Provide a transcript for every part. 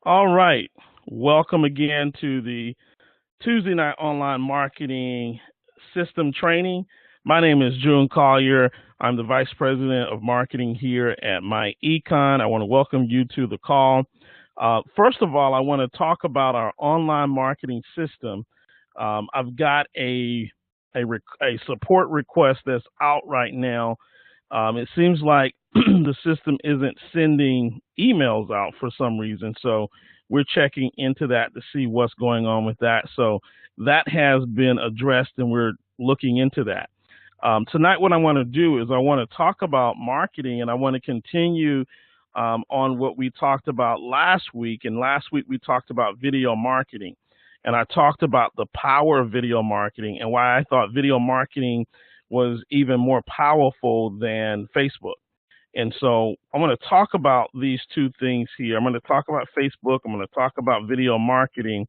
All right. Welcome again to the Tuesday Night Online Marketing System Training. My name is June Collier. I'm the Vice President of Marketing here at MyEcon. I want to welcome you to the call. First of all, I want to talk about our online marketing system. I've got a support request that's out right now. It seems like the system isn't sending emails out for some reason. So we're checking into that to see what's going on with that. So that has been addressed and we're looking into that. Tonight, what I want to do is I want to talk about marketing, and I want to continue on what we talked about last week. And last week we talked about video marketing, and I talked about the power of video marketing and why I thought video marketing was even more powerful than Facebook. And so I want to talk about these two things here. I'm going to talk about Facebook. I'm going to talk about video marketing,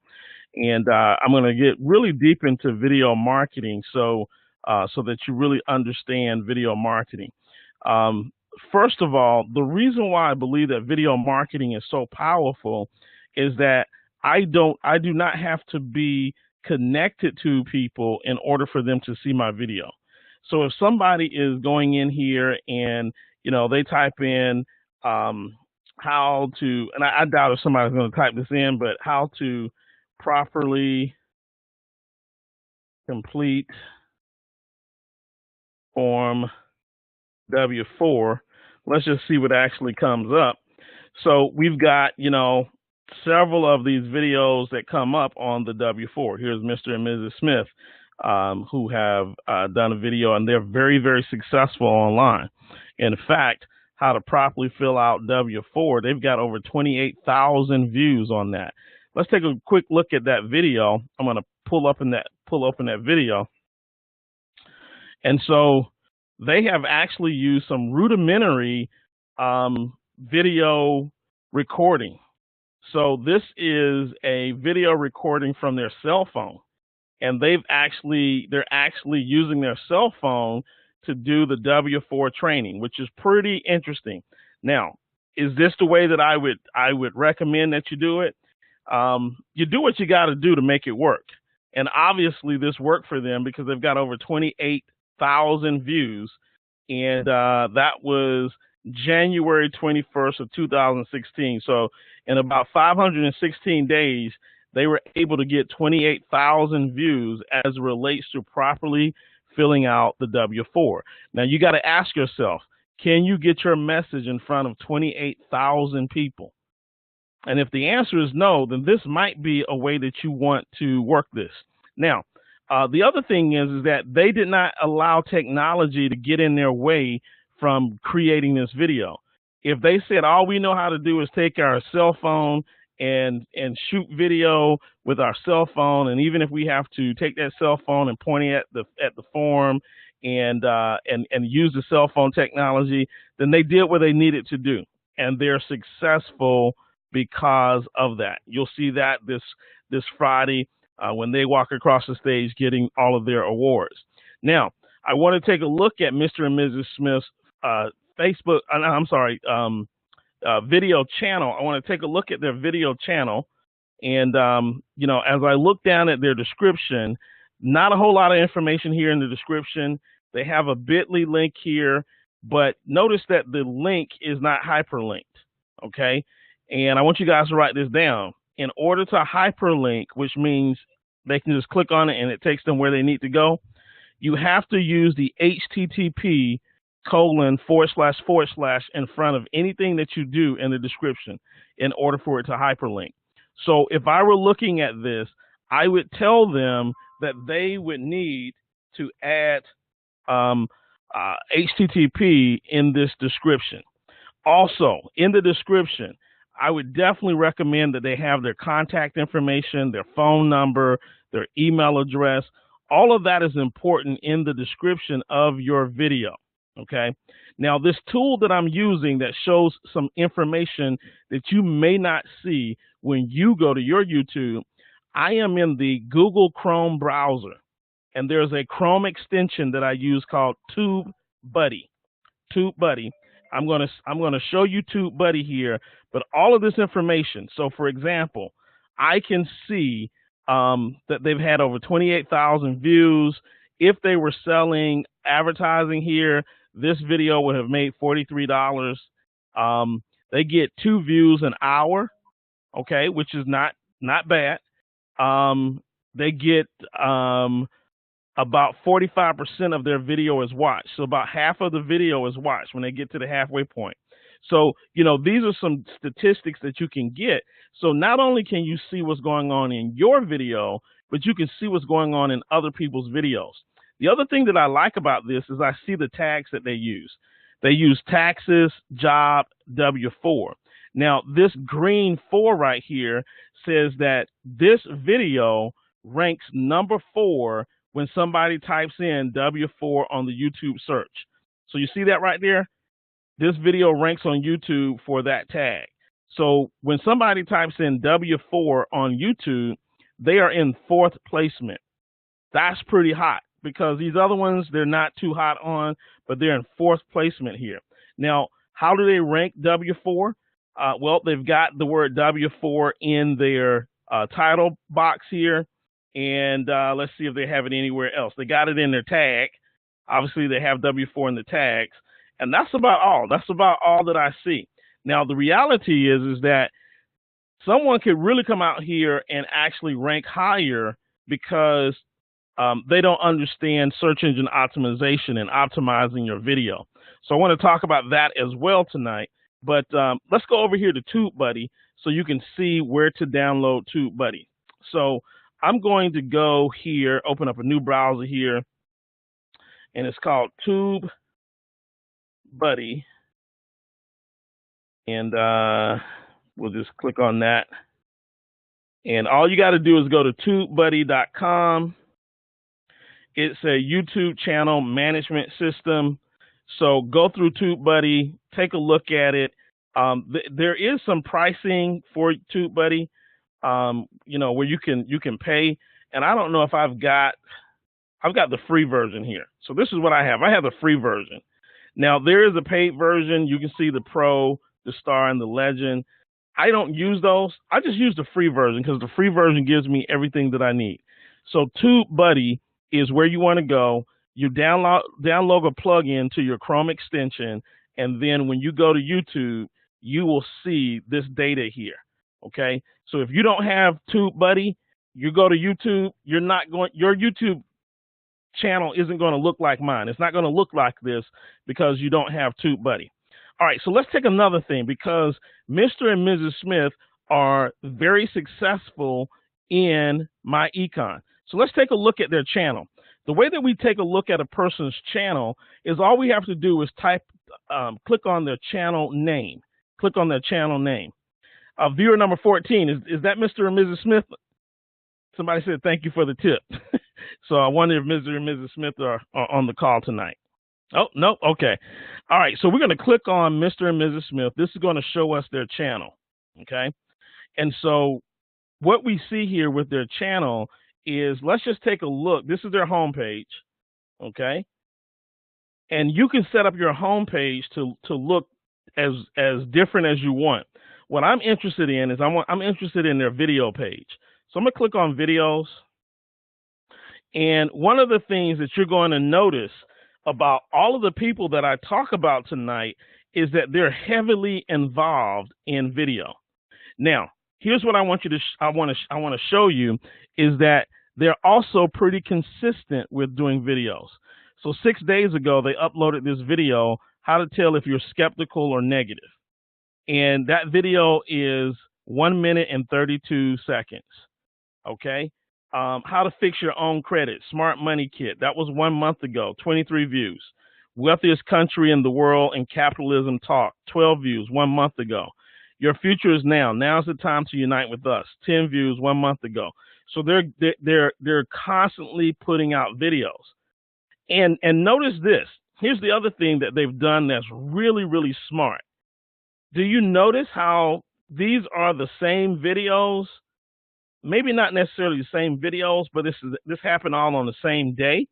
and I'm going to get really deep into video marketing so that you really understand video marketing. First of all, the reason why I believe that video marketing is so powerful is that I do not have to be connected to people in order for them to see my video. So if somebody is going in here and they type in how to, and I doubt if somebody's going to type this in, but how to properly complete Form W4. Let's just see what actually comes up. So we've got, several of these videos that come up on the W4. Here's Mr. and Mrs. Smith, who have done a video, and they're very, very successful online. In fact, how to properly fill out W4, they've got over 28,000 views on that. Let's take a quick look at that video. I'm going to pull open that video. And so they have actually used some rudimentary video recording. So this is a video recording from their cell phone, and they're actually using their cell phone to do the W4 training, which is pretty interesting. Now, is this the way that I would recommend that you do it? You do what you got to do to make it work. And obviously this worked for them because they've got over 28,000 views. And that was January 21st of 2016. So in about 516 days, they were able to get 28,000 views as it relates to properly filling out the W4. Now you got to ask yourself, can you get your message in front of 28,000 people? And if the answer is no, then this might be a way that you want to work this. Now, the other thing is that they did not allow technology to get in their way from creating this video. If they said all we know how to do is take our cell phone and shoot video with our cell phone, and even if we have to take that cell phone and point it at the form and use the cell phone technology, then they did what they needed to do, and they're successful because of that. You'll see that this Friday when they walk across the stage getting all of their awards. Now, I want to take a look at Mr. and Mrs. Smith's video channel. I want to take a look at their video channel. And, as I look down at their description, not a whole lot of information here in the description. They have a bit.ly link here, but notice that the link is not hyperlinked, okay? And I want you guys to write this down. In order to hyperlink, which means they can just click on it and it takes them where they need to go, you have to use the HTTP:// in front of anything that you do in the description in order for it to hyperlink. So if I were looking at this, I would tell them that they would need to add HTTP in this description. Also, in the description, I would definitely recommend that they have their contact information, their phone number, their email address. All of that is important in the description of your video. Okay. Now, this tool that I'm using that shows some information that you may not see when you go to your YouTube, I am in the Google Chrome browser, and there's a Chrome extension that I use called TubeBuddy. I'm gonna show you TubeBuddy here, but all of this information. So, for example, I can see that they've had over 28,000 views. If they were selling advertising here, this video would have made $43. They get 2 views an hour, okay, which is not bad. They get about 45% of their video is watched. So about half of the video is watched when they get to the halfway point. So, these are some statistics that you can get. So not only can you see what's going on in your video, but you can see what's going on in other people's videos. The other thing that I like about this is I see the tags that they use. They use taxes, job, W-4. Now, this green 4 right here says that this video ranks number 4 when somebody types in W-4 on the YouTube search. So you see that right there? This video ranks on YouTube for that tag. So when somebody types in W-4 on YouTube, they are in 4th placement. That's pretty hot because these other ones, they're not too hot on, but they're in 4th placement here. Now, how do they rank W-4? Well, they've got the word W-4 in their title box here. And let's see if they have it anywhere else. They got it in their tag. Obviously, they have W-4 in the tags. And that's about all. That's about all that I see. Now, the reality is that someone could really come out here and actually rank higher because they don't understand search engine optimization and optimizing your video. So I want to talk about that as well tonight. But let's go over here to TubeBuddy so you can see where to download TubeBuddy. So I'm going to go here, open up a new browser here, and it's called TubeBuddy. And we'll just click on that. And all you got to do is go to tubebuddy.com. It's a YouTube channel management system. So go through TubeBuddy, take a look at it. There is some pricing for TubeBuddy, where you can pay. And I don't know if I've got the free version here. So this is what I have. I have the free version. Now there is a paid version. You can see the Pro, the Star, and the Legend. I don't use those. I just use the free version because the free version gives me everything that I need. So TubeBuddy is where you want to go. You download a plugin to your Chrome extension, and then when you go to YouTube, you will see this data here. Okay, so if you don't have TubeBuddy, you go to YouTube. Your YouTube channel isn't going to look like mine. It's not going to look like this because you don't have TubeBuddy. All right, so let's take another thing because Mr. and Mrs. Smith are very successful in my econ. So let's take a look at their channel. The way that we take a look at a person's channel is all we have to do is click on their channel name. Click on their channel name. Viewer number 14, is that Mr. and Mrs. Smith? Somebody said thank you for the tip. So I wonder if Mr. and Mrs. Smith are on the call tonight. Oh, no, okay. All right, so we're going to click on Mr. and Mrs. Smith. This is going to show us their channel, okay? And so what we see here with their channel is, let's just take a look. This is their homepage, okay? And you can set up your homepage to look as different as you want. What I'm interested in is I'm interested in their video page. So I'm going to click on videos. And one of the things that you're going to notice about all of the people that I talk about tonight is that they're heavily involved in video. Now, here's what I want to show you is that they're also pretty consistent with doing videos. So 6 days ago, they uploaded this video, how to tell if you're skeptical or negative. And that video is 1 minute and 32 seconds. Okay. How to fix your own credit, Smart Money Kit. That was 1 month ago, 23 views. Wealthiest country in the world and capitalism talk, 12 views 1 month ago. Your future is now. Now's the time to unite with us, 10 views 1 month ago. So they're constantly putting out videos. And notice this. Here's the other thing that they've done that's really, really smart. Do you notice how these are the same videos? Maybe not necessarily the same videos, but this happened all on the same day.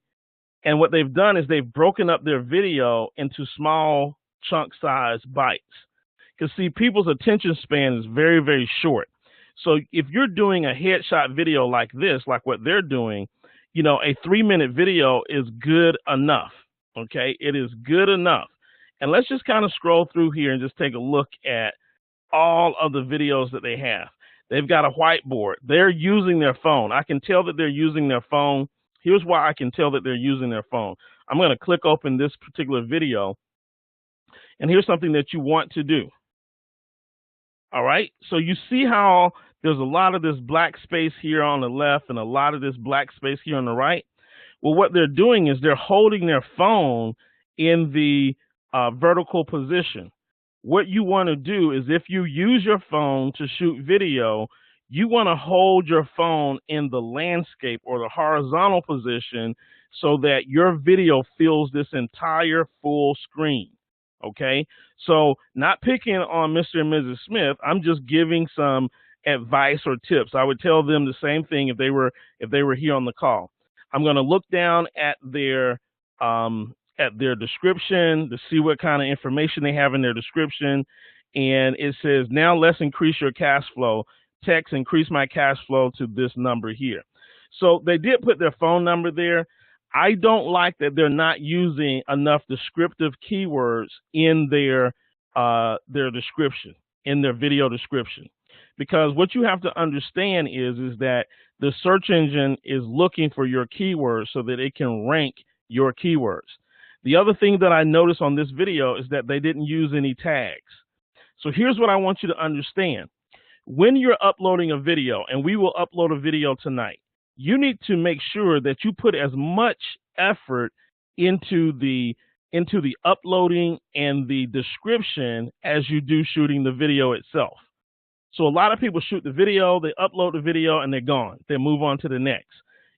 And what they've done is they've broken up their video into small chunk-sized bites. Because, see, people's attention span is very, very short. So if you're doing a headshot video like this, like what they're doing, you know, a 3-minute video is good enough, okay? It is good enough. And let's just kind of scroll through here and just take a look at all of the videos that they have. They've got a whiteboard. They're using their phone. I can tell that they're using their phone. Here's why I can tell that they're using their phone. I'm going to click open this particular video, and here's something that you want to do. All right, so you see how there's a lot of this black space here on the left and a lot of this black space here on the right? Well, what they're doing is they're holding their phone in the vertical position. What you want to do is, if you use your phone to shoot video, you want to hold your phone in the landscape or the horizontal position so that your video fills this entire full screen. Okay, so not picking on Mr. and Mrs. Smith, I'm just giving some advice or tips. I would tell them the same thing if they were here on the call. I'm going to look down at their description to see what kind of information they have in their description, and it says, now let's increase your cash flow. Text, increase my cash flow to this number here. So they did put their phone number there. I don't like that they're not using enough descriptive keywords in their description, in their video description. Because what you have to understand is that the search engine is looking for your keywords so that it can rank your keywords. The other thing that I noticed on this video is that they didn't use any tags. So here's what I want you to understand. When you're uploading a video, and we will upload a video tonight, you need to make sure that you put as much effort into the uploading and the description as you do shooting the video itself. So a lot of people shoot the video, they upload the video, and they're gone. They move on to the next.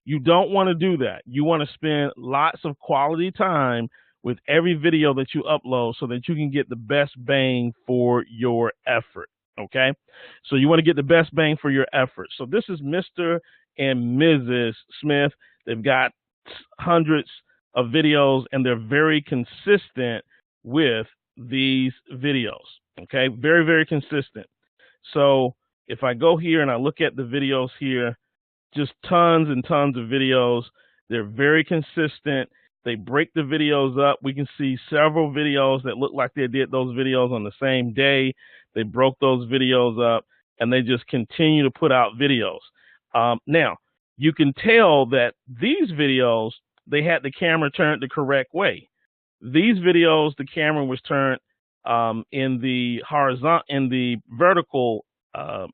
You don't want to do that. You want to spend lots of quality time with every video that you upload so that you can get the best bang for your effort, okay? So you want to get the best bang for your effort. So this is Mr. and Mrs. Smith. They've got hundreds of videos, and they're very consistent with these videos, okay? Very, very consistent. So if I go here and I look at the videos here, just tons and tons of videos. They're very consistent. They break the videos up. We can see several videos that look like they did those videos on the same day. They broke those videos up, and they just continue to put out videos. Now, you can tell that these videos, they had the camera turned the correct way. These videos, the camera was turned in the vertical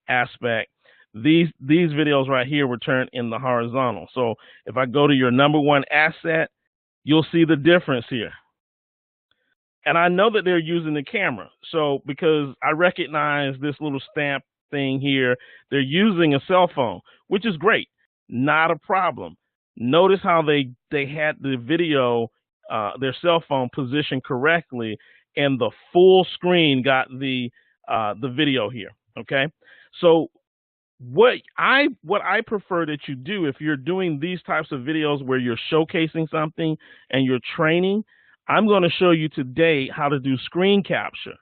aspect. These videos right here were turned in the horizontal. So if I go to your number one asset, you'll see the difference here. And I know that they're using the camera. So because I recognize this little stamp thing here, they're using a cell phone, which is great. Not a problem. Notice how they had the video, their cell phone positioned correctly, and the full screen got the video here. Okay. So what I prefer that you do, if you're doing these types of videos where you're showcasing something and you're training, I'm going to show you today how to do screen capture.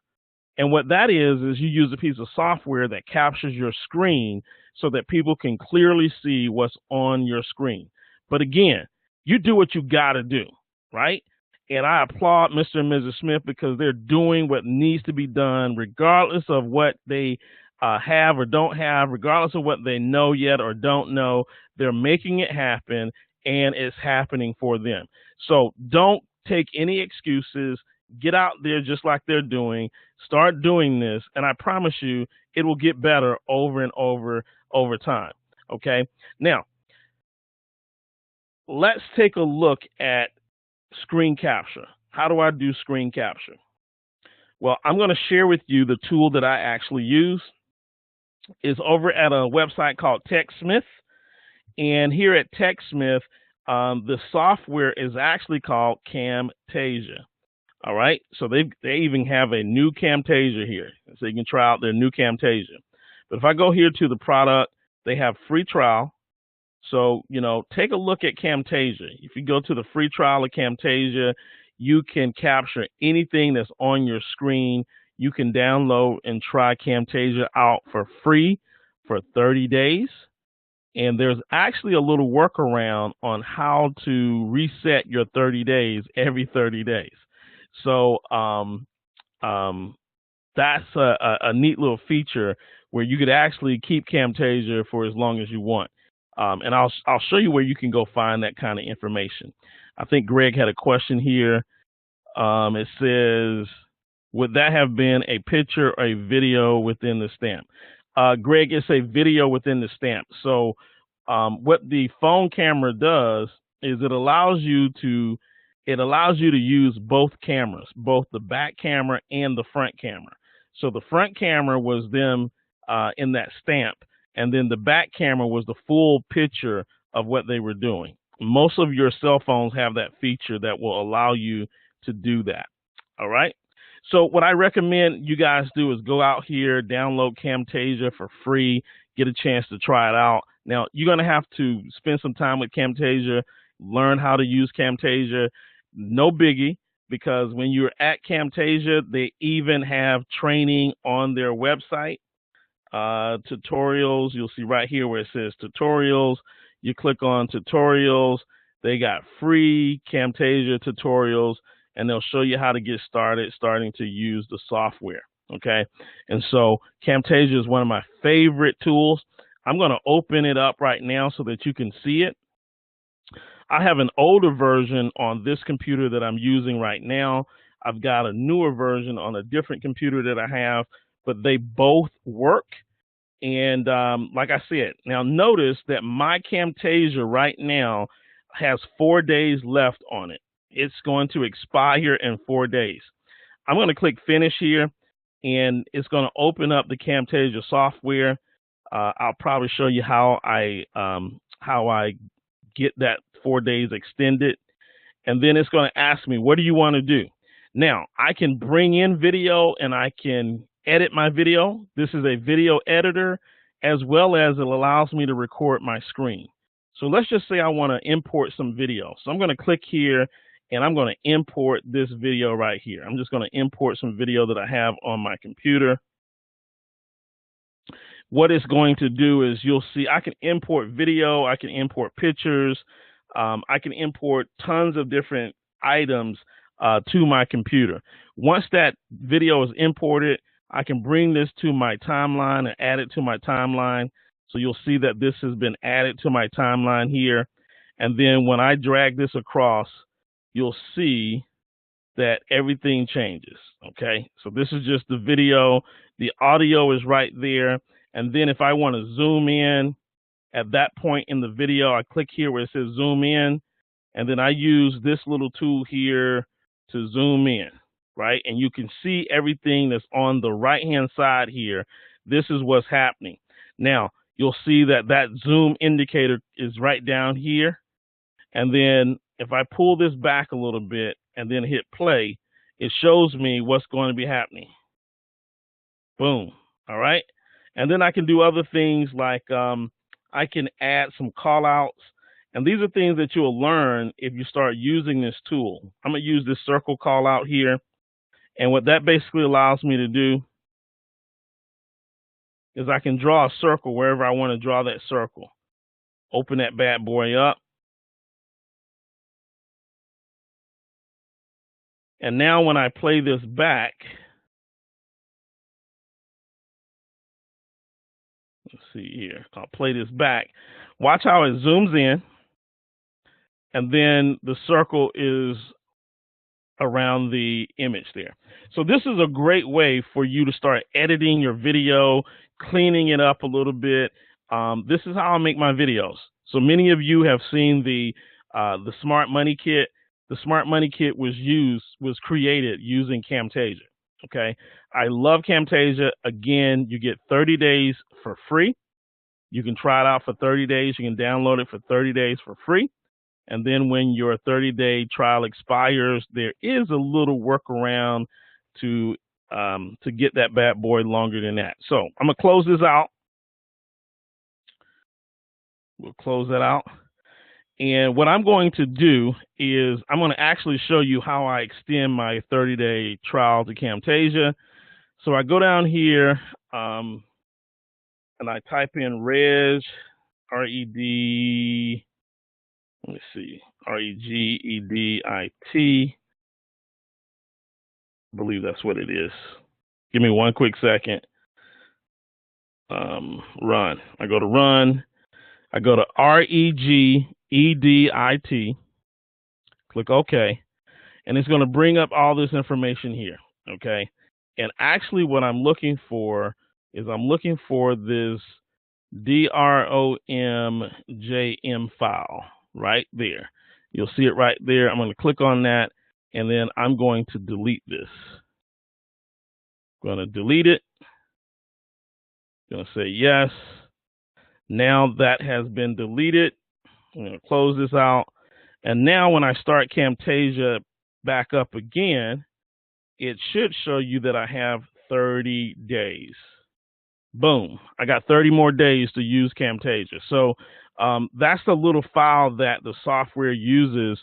And what that is you use a piece of software that captures your screen so that people can clearly see what's on your screen. But again, you do what you got to do, right? And I applaud Mr. and Mrs. Smith because they're doing what needs to be done regardless of what they have or don't have, regardless of what they know yet or don't know. They're making it happen, and it's happening for them. So don't take any excuses. Get out there just like they're doing. Start doing this, and I promise you it will get better over and over time. Okay? Now, let's take a look at screen capture. How do I do screen capture? Well, I'm going to share with you the tool that I actually use. Is over at a website called TechSmith, and here at TechSmith, the software is actually called Camtasia. All right, so they even have a new Camtasia here, so you can try out their new Camtasia. But if I go here to the product, they have free trial. So take a look at Camtasia. If you go to the free trial of Camtasia, you can capture anything that's on your screen. You can download and try Camtasia out for free for 30 days. And there's actually a little workaround on how to reset your 30 days every 30 days. So that's a neat little feature where you could actually keep Camtasia for as long as you want. And I'll show you where you can go find that kind of information. I think Greg had a question here. It says, would that have been a picture or a video within the stamp? Greg, it's a video within the stamp. So what the phone camera does is it allows you to use both cameras, both the back camera and the front camera. So the front camera was them in that stamp, and then the back camera was the full picture of what they were doing. Most of your cell phones have that feature that will allow you to do that. All right. So what I recommend you guys do is go out here, download Camtasia for free, get a chance to try it out. Now, you're going to have to spend some time with Camtasia, learn how to use Camtasia. No biggie, because when you're at Camtasia, they even have training on their website. Tutorials, you'll see right here where it says tutorials. You click on tutorials. They got free Camtasia tutorials, and they'll show you how to get starting to use the software. Okay, and so Camtasia is one of my favorite tools. I'm going to open it up right now so that you can see it. I have an older version on this computer that I'm using right now. I've got a newer version on a different computer that I have, but they both work. And like I said, now notice that my Camtasia right now has 4 days left on it. It's going to expire in 4 days. I'm going to click finish here, and it's going to open up the Camtasia software. I'll probably show you how I get that 4 days extended. And then it's going to ask me, what do you want to do? Now, I can bring in video and I can edit my video. This is a video editor, as well as it allows me to record my screen. So let's just say I want to import some video. So I'm going to click here and I'm going to import this video right here. I'm just going to import some video that I have on my computer. What it's going to do is you'll see I can import video, I can import pictures, I can import tons of different items to my computer. Once that video is imported, I can bring this to my timeline and add it to my timeline. So you'll see that this has been added to my timeline here. And then when I drag this across, you'll see that everything changes. Okay, so this is just the video. The audio is right there. And then if I want to zoom in at that point in the video, I click here where it says zoom in, and then I use this little tool here to zoom in, right? And you can see everything that's on the right-hand side here. This is what's happening. Now, you'll see that that zoom indicator is right down here. And then if I pull this back a little bit and then hit play, it shows me what's going to be happening. Boom. All right. And then I can do other things like I can add some call outs. And these are things that you'll learn if you start using this tool. I'm going to use this circle call out here. And what that basically allows me to do is I can draw a circle wherever I want to draw that circle. Open that bad boy up. And now when I play this back, let's see here. I'll play this back. Watch how it zooms in. And then the circle is around the image there. So this is a great way for you to start editing your video, cleaning it up a little bit. This is how I make my videos. So many of you have seen the Smart Money Kit. The Smart Money Kit was created using Camtasia. Okay, I love Camtasia. Again, you get 30 days for free. You can try it out for 30 days. You can download it for 30 days for free. And then when your 30-day trial expires, there is a little workaround to get that bad boy longer than that. So I'm gonna close this out. We'll close that out. And what I'm going to do is I'm going to actually show you how I extend my 30-day trial to Camtasia. So I go down here and I type in Reg, R-E-D, let me see, R-E-G-E-D-I-T. I believe that's what it is. Give me one quick second. Run. I go to run. I go to REGEDIT. Click OK. And it's going to bring up all this information here. Okay. And actually, what I'm looking for is I'm looking for this DROMJM file right there. You'll see it right there. I'm going to click on that, and then I'm going to delete this. I'm going to delete it. I'm going to say yes. Now that has been deleted. I'm going to close this out. And now when I start Camtasia back up again, it should show you that I have 30 days. Boom. I got 30 more days to use Camtasia. So that's the little file that the software uses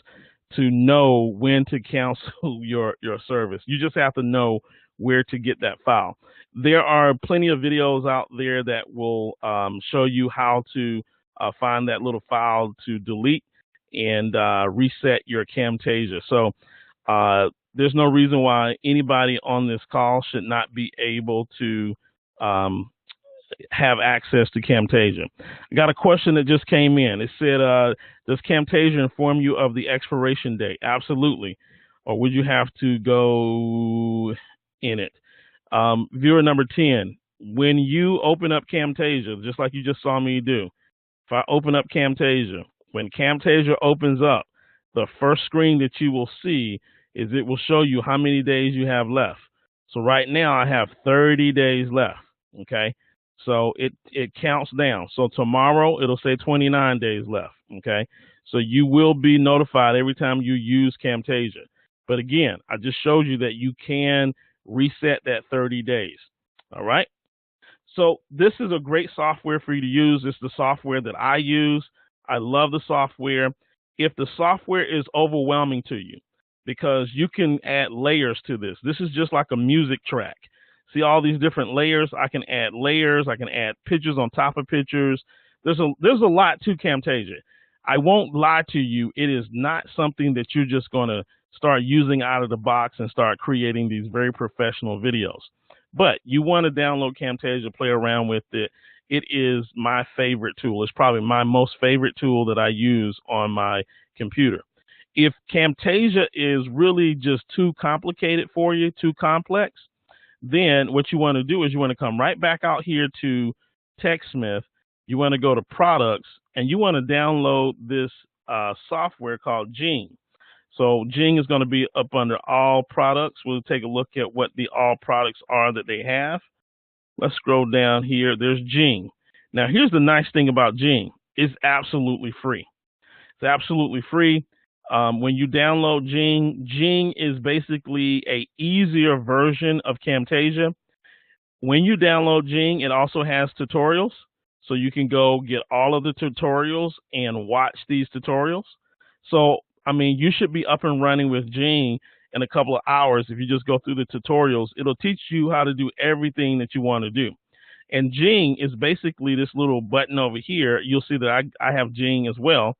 to know when to cancel your service. You just have to know where to get that file. There are plenty of videos out there that will show you how to find that little file to delete and reset your Camtasia. So there's no reason why anybody on this call should not be able to have access to Camtasia. I got a question that just came in. It said, does Camtasia inform you of the expiration date? Absolutely. Or would you have to go in it? Viewer number 10, when you open up Camtasia, just like you just saw me do, if I open up Camtasia, when Camtasia opens up, the first screen that you will see is it will show you how many days you have left. So right now I have 30 days left. Okay. So it counts down. So tomorrow it'll say 29 days left. Okay. So you will be notified every time you use Camtasia. But again, I just showed you that you can reset that 30 days. All right. So this is a great software for you to use. It's the software that I use. I love the software. If the software is overwhelming to you, because you can add layers to this. This is just like a music track. See all these different layers? I can add layers. I can add pictures on top of pictures. There's a lot to Camtasia. I won't lie to you. It is not something that you're just going to start using out of the box and start creating these very professional videos. But you want to download Camtasia, play around with it. It is my favorite tool. It's probably my most favorite tool that I use on my computer. If Camtasia is really just too complicated for you, too complex, then what you want to do is you want to come right back out here to TechSmith. You want to go to products and you want to download this software called Jing. So Jing is going to be up under all products. We'll take a look at what the all products are that they have. Let's scroll down here. There's Jing. Now here's the nice thing about Jing. It's absolutely free. It's absolutely free. When you download Jing, Jing is basically a easier version of Camtasia. When you download Jing, it also has tutorials. So you can go get all of the tutorials and watch these tutorials. So, I mean, you should be up and running with Jing in a couple of hours. If you just go through the tutorials, it'll teach you how to do everything that you want to do. And Jing is basically this little button over here. You'll see that I have Jing as well.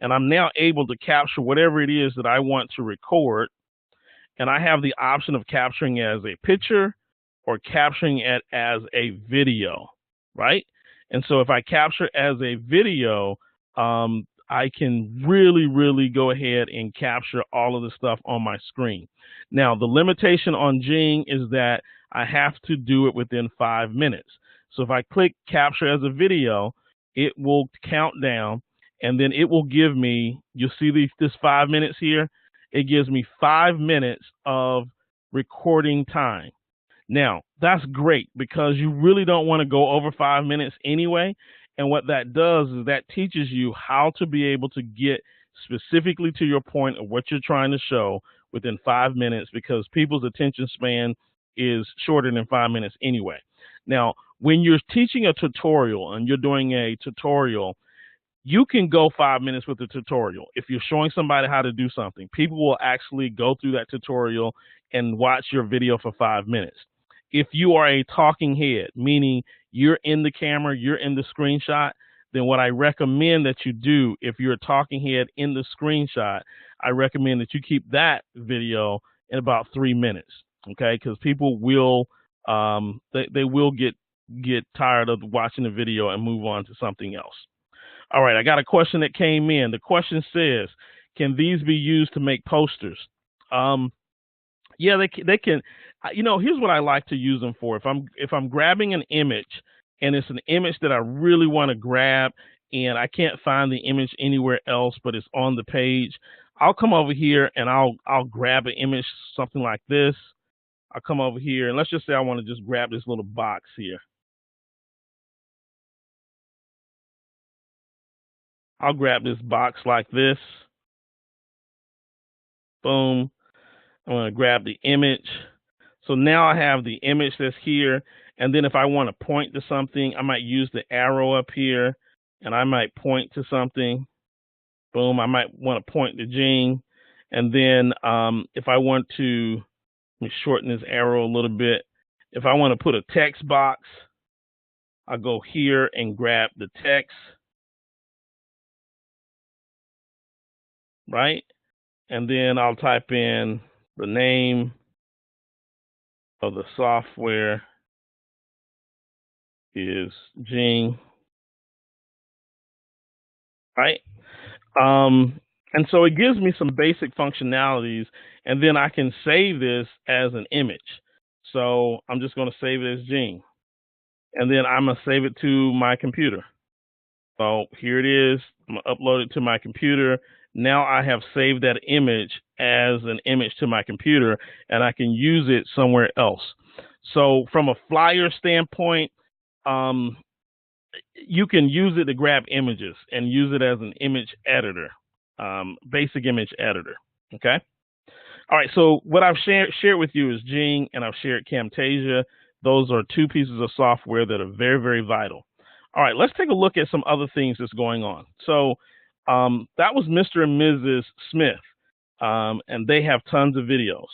And I'm now able to capture whatever it is that I want to record. And I have the option of capturing as a picture or capturing it as a video, right? And so if I capture as a video, I can really go ahead and capture all of the stuff on my screen. Now, the limitation on Jing is that I have to do it within 5 minutes. So if I click capture as a video, it will count down. And then it will give me, you'll see this 5 minutes here. It gives me 5 minutes of recording time. Now, that's great because you really don't want to go over 5 minutes anyway. And what that does is that teaches you how to be able to get specifically to your point of what you're trying to show within 5 minutes, because people's attention span is shorter than 5 minutes anyway. Now, when you're teaching a tutorial and you're doing a tutorial, you can go 5 minutes with the tutorial. If you're showing somebody how to do something, people will actually go through that tutorial and watch your video for 5 minutes. If you are a talking head, meaning you're in the camera, you're in the screenshot, then what I recommend that you do, if you're a talking head in the screenshot, I recommend that you keep that video in about 3 minutes, okay? Because people will, they will get tired of watching the video and move on to something else. All right, I got a question that came in. The question says, can these be used to make posters? Yeah, they can. You know, here's what I like to use them for. If I'm grabbing an image and it's an image that I really want to grab and I can't find the image anywhere else, but it's on the page, I'll come over here and I'll grab an image, something like this. I'll come over here and let's just say I want to just grab this little box here. I'll grab this box like this. Boom. I'm going to grab the image. So now I have the image that's here. And then if I want to point to something, I might use the arrow up here and I might point to something. Boom. I might want to point to Gene. And then if I want to, let me shorten this arrow a little bit. If I want to put a text box, I'll go here and grab the text. Right? And then I'll type in the name of the software is Gene, right? And so it gives me some basic functionalities, and then I can save this as an image. So I'm just going to save it as Gene, and then I'm going to save it to my computer. So here it is. I'm going to upload it to my computer. Now I have saved that image as an image to my computer, and I can use it somewhere else. So from a flyer standpoint, you can use it to grab images and use it as an image editor, basic image editor, okay? All right, so what I've shared with you is Gene, and I've shared Camtasia. Those are two pieces of software that are very, very vital. All right, let's take a look at some other things that's going on. So that was Mr. and Mrs. Smith, and they have tons of videos.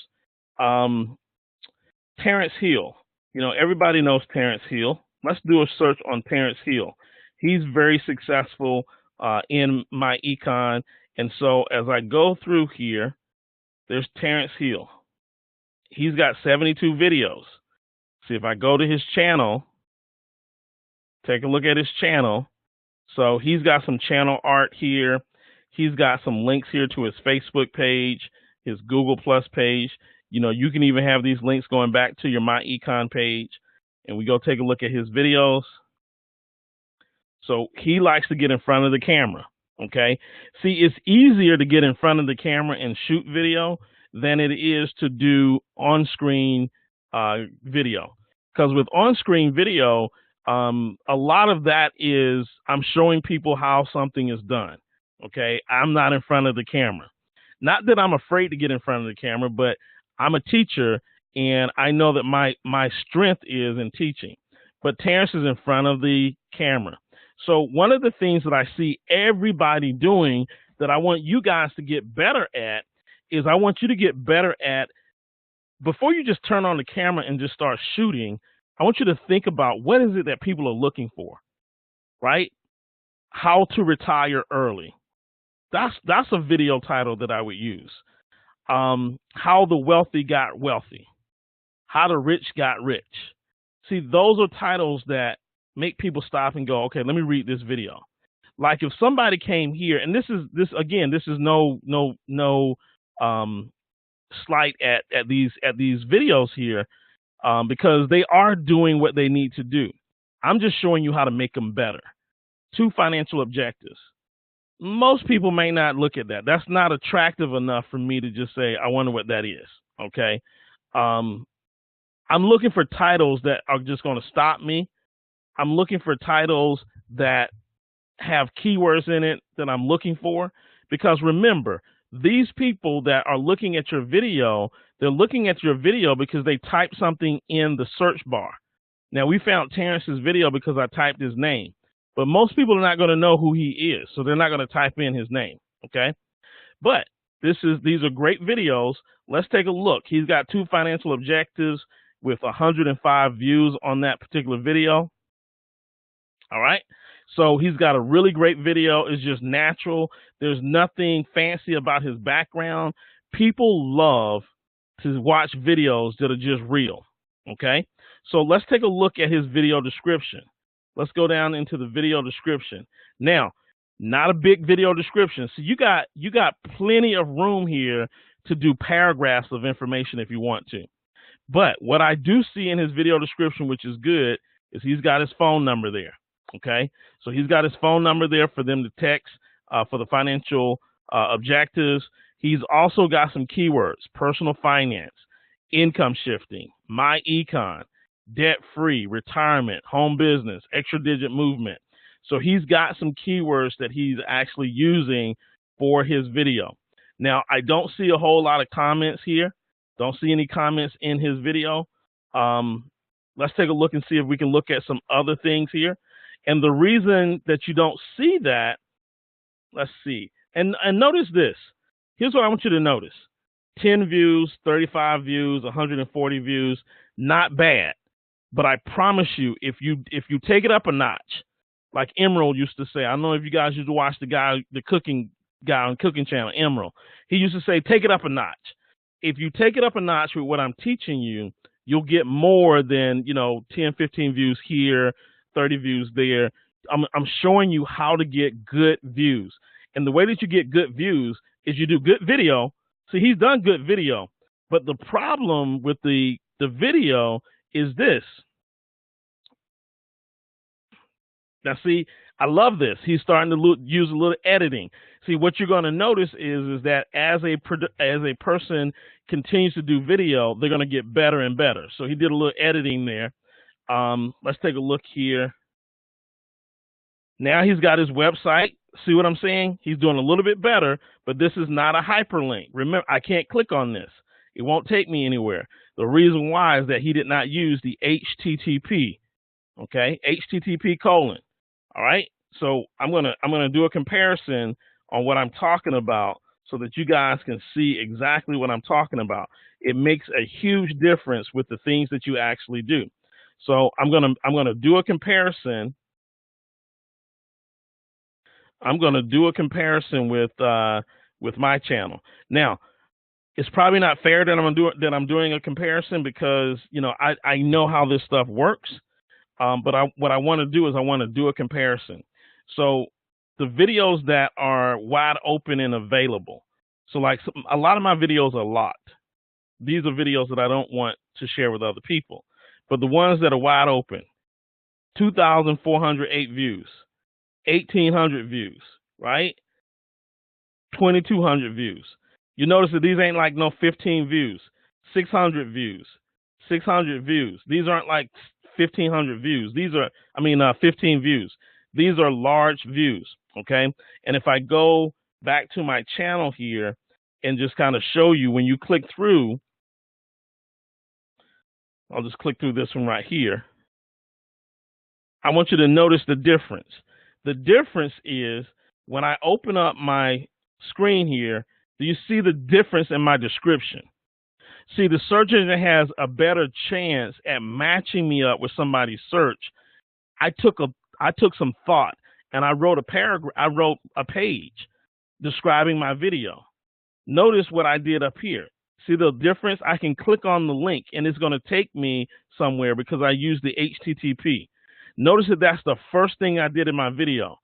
Terrence Hill, you know, everybody knows Terrence Hill. Let's do a search on Terrence Hill. He's very successful in my econ. And so as I go through here, there's Terrence Hill. He's got 72 videos. See, if I go to his channel, take a look at his channel. So he's got some channel art here. He's got some links here to his Facebook page, his Google Plus page. You know, you can even have these links going back to your My Econ page. And we go take a look at his videos. So he likes to get in front of the camera, okay? See, it's easier to get in front of the camera and shoot video than it is to do on-screen video. Because with on-screen video, a lot of that is I'm showing people how something is done, okay? I'm not in front of the camera. Not that I'm afraid to get in front of the camera, but I'm a teacher, and I know that my strength is in teaching. But Terrence is in front of the camera. So one of the things that I see everybody doing that I want you guys to get better at is I want you to get better at, before you just turn on the camera and just start shooting, I want you to think about what is it that people are looking for, right? How to retire early. That's a video title that I would use. How the wealthy got wealthy. How the rich got rich. See, those are titles that make people stop and go, okay, let me read this video. Like if somebody came here, and this is no slight at these videos here, because they are doing what they need to do. I'm just showing you how to make them better. 2 financial objectives. Most people may not look at that. That's not attractive enough for me to just say, I wonder what that is. Okay. I'm looking for titles that are just going to stop me. I'm looking for titles that have keywords in it that I'm looking for. Because remember, these people that are looking at your video, they're looking at your video because they typed something in the search bar. Now, we found Terrence's video because I typed his name. but most people are not going to know who he is, so they're not going to type in his name, okay? But these are great videos. Let's take a look. He's got 2 financial objectives with 105 views on that particular video. All right. So he's got a really great video. It's just natural. There's nothing fancy about his background. People love to watch videos that are just real. Okay. So let's take a look at his video description. Let's go down into the video description. Now, not a big video description. So you got plenty of room here to do paragraphs of information if you want to. But what I do see in his video description, which is good, is he's got his phone number there. Okay, so he's got his phone number there for them to text for the financial objectives. He's also got some keywords: personal finance, income shifting, my econ, debt free, retirement, home business, extra digit movement. So he's got some keywords that he's actually using for his video. Now, I don't see a whole lot of comments here. Don't see any comments in his video. Let's take a look and see if we can look at some other things here. And the reason that you don't see that, let's see. And notice this. Here's what I want you to notice. 10 views, 35 views, 140 views, not bad. But I promise you, if you take it up a notch, like Emerald used to say, I don't know if you guys used to watch the cooking guy on Cooking Channel, Emerald. He used to say, take it up a notch. If you take it up a notch with what I'm teaching you, you'll get more than, 10, 15 views here, 30 views there. I'm showing you how to get good views. And the way that you get good views is you do good video. See, he's done good video. But the problem with the video is this. Now, see, I love this. He's starting to use a little editing. See, what you're going to notice is that as a person continues to do video, they're going to get better and better. So he did a little editing there. Let's take a look here. Now he's got his website. See what I'm saying? He's doing a little bit better, but this is not a hyperlink. Remember, I can't click on this. It won't take me anywhere. The reason why is that he did not use the HTTP. Okay, HTTP colon. All right. So I'm gonna do a comparison on what I'm talking about so that you guys can see exactly what I'm talking about. It makes a huge difference with the things that you actually do. So I'm gonna do a comparison. I'm gonna do a comparison with my channel. Now, it's probably not fair that I'm doing a comparison because I know how this stuff works. But what I want to do is I want to do a comparison. So the videos that are wide open and available. So like a lot of my videos are locked. These are videos that I don't want to share with other people. But the ones that are wide open, 2,408 views, 1,800 views, right? 2,200 views. You notice that these ain't like no 15 views, 600 views, 600 views. These aren't like 1,500 views. 15 views. These are large views, okay? And if I go back to my channel here and just kind of show you when you click through, I'll just click through this one right here. I want you to notice the difference. The difference is when I open up my screen here, do you see the difference in my description? See, the search engine has a better chance at matching me up with somebody's search. I took some thought and I wrote a paragraph. I wrote a page describing my video. Notice what I did up here. See the difference? I can click on the link and it's going to take me somewhere because I used the HTTP. Notice that that's the first thing I did in my video.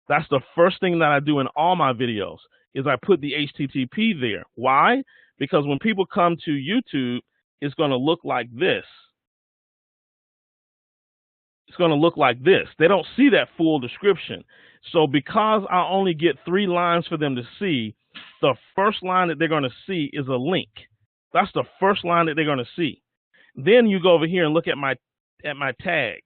That's the first thing that I do in all my videos is I put the HTTP there. Why? Because when people come to YouTube, it's going to look like this. It's going to look like this. They don't see that full description. So because I only get 3 lines for them to see, the first line that they're going to see is a link. That's the first line that they're going to see. Then you go over here and look at my tags.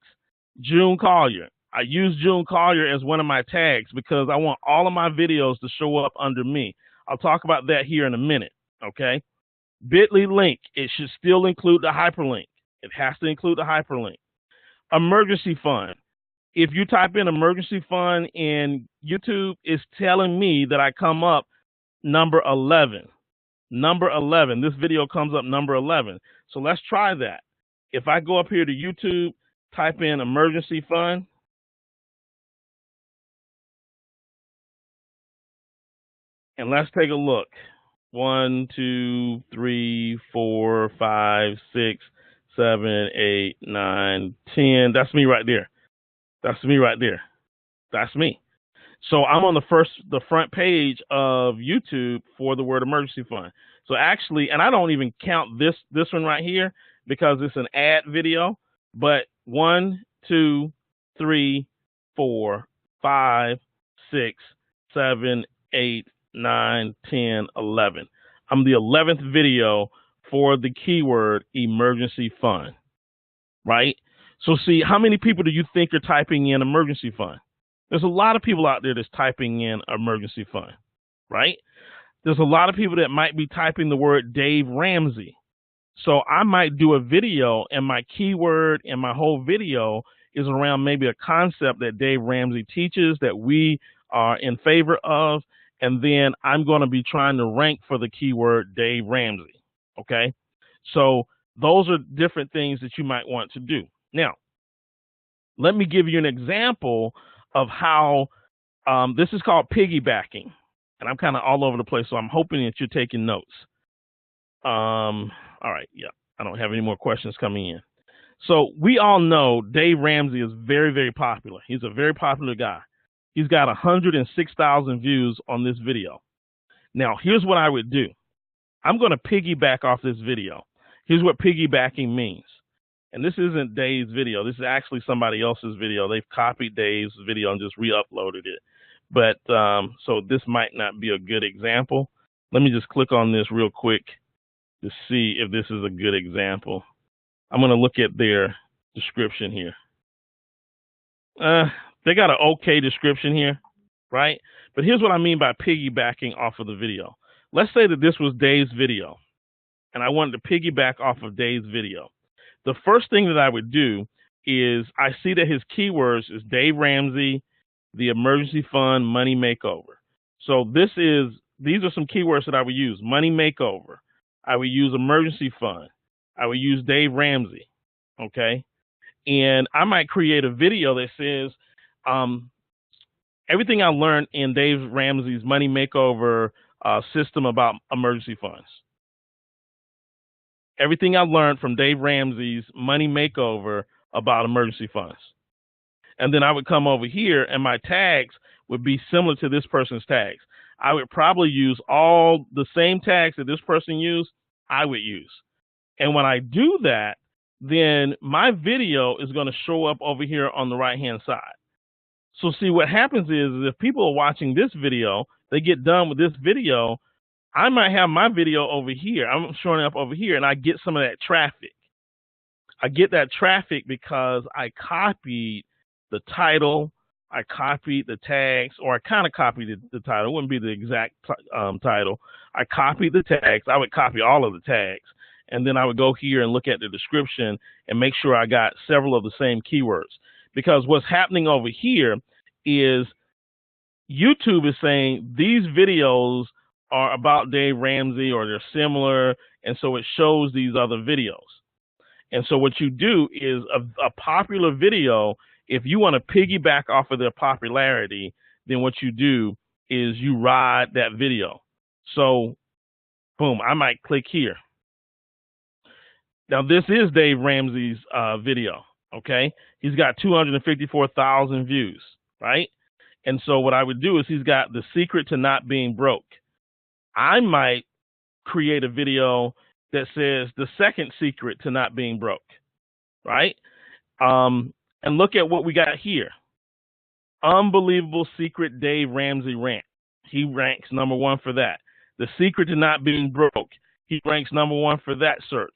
June Collier. I use June Collier as one of my tags because I want all of my videos to show up under me. I'll talk about that here in a minute. Okay. Bit.ly link. It should still include the hyperlink. It has to include the hyperlink. Emergency fund. if you type in emergency fund in YouTube, it's telling me that I come up number 11. Number 11. This video comes up number 11. So let's try that. If I go up here to YouTube, type in emergency fund, and let's take a look. 1, 2, 3, 4, 5, 6, 7, 8, 9, 10. That's me right there. That's me right there. That's me. So I'm on the front page of YouTube for the word emergency fund. So actually, and I don't even count this one right here because it's an ad video, but 1, 2, 3, 4, 5, 6, 7, 8, 9, 10, 11. I'm the 11th video for the keyword emergency fund, right? So see, how many people do you think are typing in emergency fund? There's a lot of people out there that's typing in emergency fund, right? There's a lot of people that might be typing the word Dave Ramsey. So I might do a video and my keyword and my whole video is around maybe a concept that Dave Ramsey teaches that we are in favor of. And then I'm going to be trying to rank for the keyword Dave Ramsey. Okay. So those are different things that you might want to do. Now, let me give you an example of how this is called piggybacking. And I'm kind of all over the place, so I'm hoping that you're taking notes. All right, yeah, I don't have any more questions coming in. So we all know Dave Ramsey is very, very popular. He's a very popular guy. He's got 106,000 views on this video. Now, here's what I would do. I'm going to piggyback off this video. Here's what piggybacking means. And this isn't Dave's video. This is actually somebody else's video. They've copied Dave's video and just re-uploaded it. But so this might not be a good example. Let me just click on this real quick to see if this is a good example. I'm going to look at their description here. They got an okay description here, right? But here's what I mean by piggybacking off of the video. Let's say that this was Dave's video, and I wanted to piggyback off of Dave's video. The first thing that I would do is I see that his keywords is Dave Ramsey, the emergency fund, money makeover. So these are some keywords that I would use. Money makeover. I would use emergency fund. I would use Dave Ramsey. Okay. And I might create a video that says everything I learned in Dave Ramsey's money makeover system about emergency funds. Everything I learned from Dave Ramsey's money makeover about emergency funds. And then I would come over here and my tags would be similar to this person's tags. I would probably use all the same tags that this person used, I would use. And when I do that, then my video is going to show up over here on the right-hand side. So see, what happens is if people are watching this video, they get done with this video, I might have my video over here. I'm showing up over here and I get some of that traffic. I get that traffic because I copied the title, I copied the tags, or I kind of copied the title. It wouldn't be the exact title. I copied the tags. I would copy all of the tags. And then I would go here and look at the description and make sure I got several of the same keywords. Because what's happening over here is YouTube is saying these videos are about Dave Ramsey or they're similar, and so it shows these other videos. And so what you do is a popular video, if you want to piggyback off of their popularity, then what you do is you ride that video. So, boom, I might click here. Now, this is Dave Ramsey's video, okay? He's got 254,000 views, right? And so what I would do is he's got the secret to not being broke. I might create a video that says the second secret to not being broke, right? And look at what we got here. Unbelievable secret Dave Ramsey rant. He ranks number 1 for that. The secret to not being broke. He ranks number 1 for that search.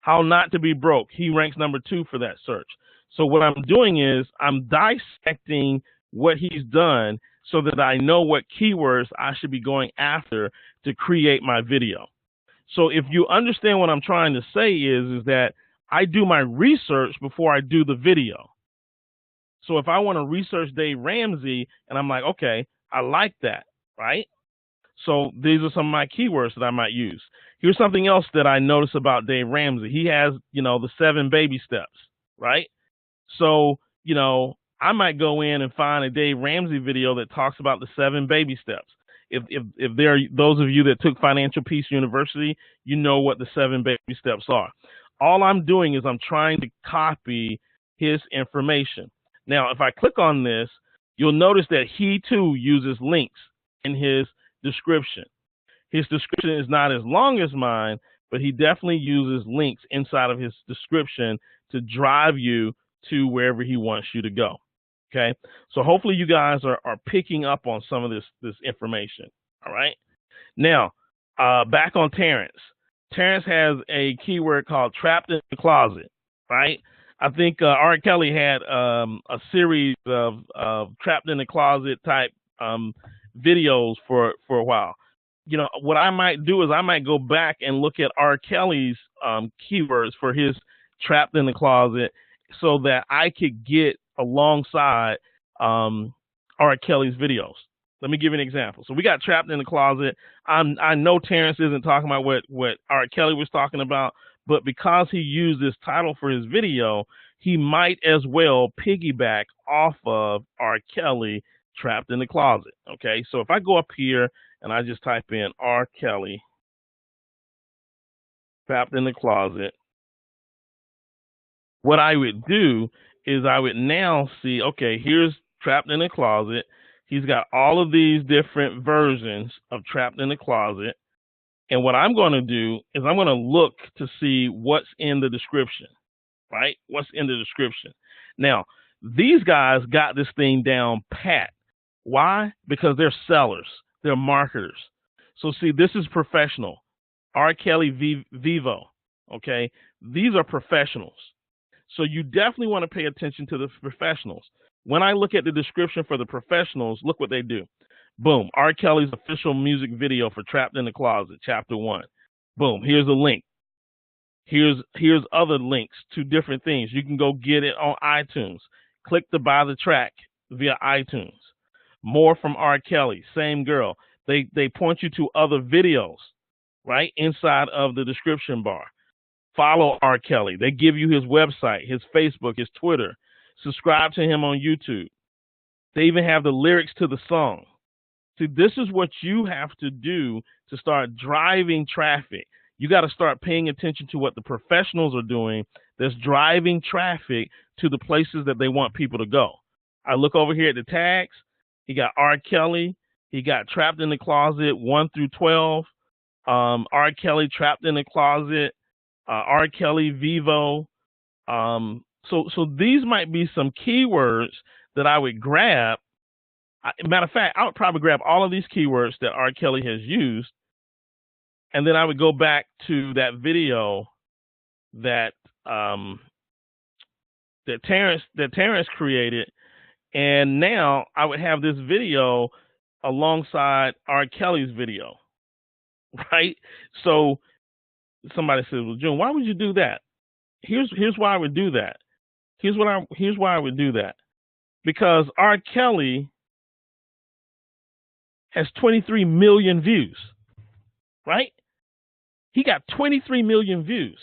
How not to be broke. He ranks number 2 for that search. So what I'm doing is I'm dissecting what he's done so that I know what keywords I should be going after to create my video. So if you understand what I'm trying to say is that I do my research before I do the video. So if I want to research Dave Ramsey and I'm like, okay, I like that, right? So these are some of my keywords that I might use. Here's something else that I notice about Dave Ramsey. He has, the 7 baby steps, right? So, I might go in and find a Dave Ramsey video that talks about the 7 baby steps. If there are those of you that took Financial Peace University, you know what the 7 baby steps are. All I'm doing is I'm trying to copy his information. Now, if I click on this, you'll notice that he too uses links in his description. His description is not as long as mine, but he definitely uses links inside of his description to drive you to wherever he wants you to go. Okay, so hopefully you guys are picking up on some of this information. All right, now back on Terrence. Terrence has a keyword called "trapped in the closet." Right, I think R. Kelly had a series of "trapped in the closet" type videos for a while. What I might do is I might go back and look at R. Kelly's keywords for his "trapped in the closet," so that I could get alongside R. Kelly's videos. Let me give you an example. So we got "trapped in the closet." I know Terrence isn't talking about what R. Kelly was talking about, but because he used this title for his video, he might as well piggyback off of R. Kelly, "trapped in the closet." Okay, so if I go up here and I just type in R. Kelly, "trapped in the closet," what I would do is I would now see, okay, here's "trapped in the closet." He's got all of these different versions of "trapped in the closet." And what I'm going to do is I'm going to look to see what's in the description, right? What's in the description. Now, these guys got this thing down pat. Why? Because they're sellers. They're marketers. So see, this is professional. R. Kelly Vivo. Okay. These are professionals. So you definitely want to pay attention to the professionals. When I look at the description for the professionals, look what they do. Boom. R. Kelly's official music video for "Trapped in the Closet," Chapter 1. Boom. Here's a link. Here's other links to different things. You can go get it on iTunes. Click to buy the track via iTunes. More from R. Kelly. Same girl. They point you to other videos, right, inside of the description bar. Follow R. Kelly. They give you his website, his Facebook, his Twitter. Subscribe to him on YouTube. They even have the lyrics to the song. See, this is what you have to do to start driving traffic. You got to start paying attention to what the professionals are doing that's driving traffic to the places that they want people to go. I look over here at the tags. He got R. Kelly. He got "Trapped in the Closet" 1 through 12. R. Kelly, "Trapped in the Closet." R. Kelly Vivo. So these might be some keywords that I would grab. Matter of fact, I would probably grab all of these keywords that R. Kelly has used, and then I would go back to that video that Terrence created, and now I would have this video alongside R. Kelly's video, right? So somebody says, "Well, June, why would you do that?" Here's why I would do that. Here's why I would do that. Because R. Kelly has 23 million views, right? He got 23 million views.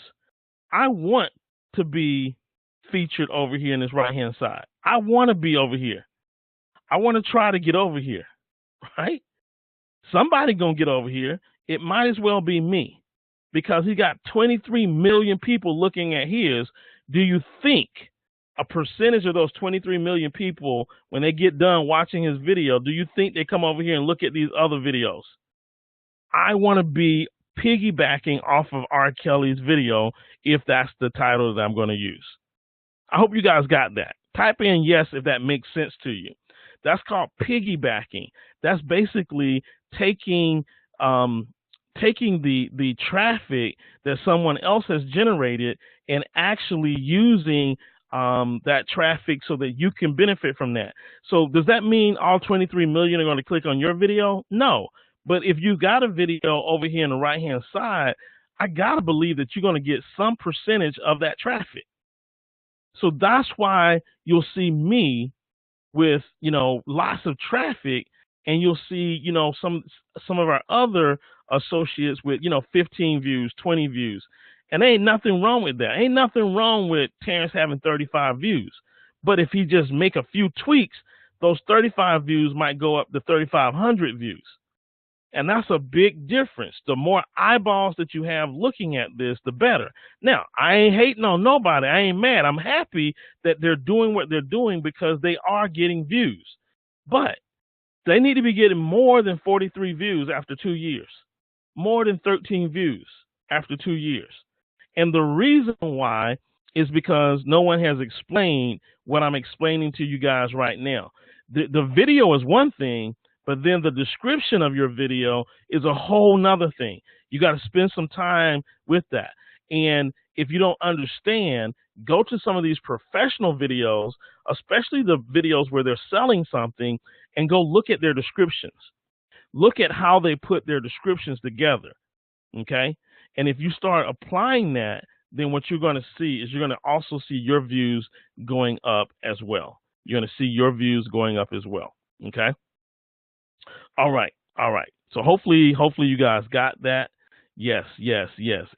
I want to be featured over here in this right-hand side. I want to be over here. I want to try to get over here, right? Somebody gonna get over here. It might as well be me, because he got 23 million people looking at his. Do you think a percentage of those 23 million people, when they get done watching his video, do you think they come over here and look at these other videos? I want to be piggybacking off of R. Kelly's video if that's the title that I'm going to use. I hope you guys got that. Type in yes if that makes sense to you. That's called piggybacking. That's basically taking the traffic that someone else has generated and actually using that traffic so that you can benefit from that. So does that mean all 23 million are going to click on your video? No. But if you got a video over here on the right-hand side, I got to believe that you're going to get some percentage of that traffic. So that's why you'll see me with, lots of traffic, and you'll see, some of our other associates with, 15 views, 20 views. And there ain't nothing wrong with that. Ain't nothing wrong with Terrence having 35 views. But if he just make a few tweaks, those 35 views might go up to 3,500 views. And that's a big difference. The more eyeballs that you have looking at this, the better. Now, I ain't hating on nobody. I ain't mad. I'm happy that they're doing what they're doing because they are getting views. But they need to be getting more than 43 views after 2 years, more than 13 views after 2 years. And the reason why is because no one has explained what I'm explaining to you guys right now. The video is one thing, but then the description of your video is a whole nother thing. You got to spend some time with that. And if you don't understand, go to some of these professional videos, especially the videos where they're selling something, and go look at their descriptions. Look at how they put their descriptions together, okay? And if you start applying that, then what you're going to see is you're going to also see your views going up as well. You're going to see your views going up as well, okay? All right. So hopefully you guys got that. Yes,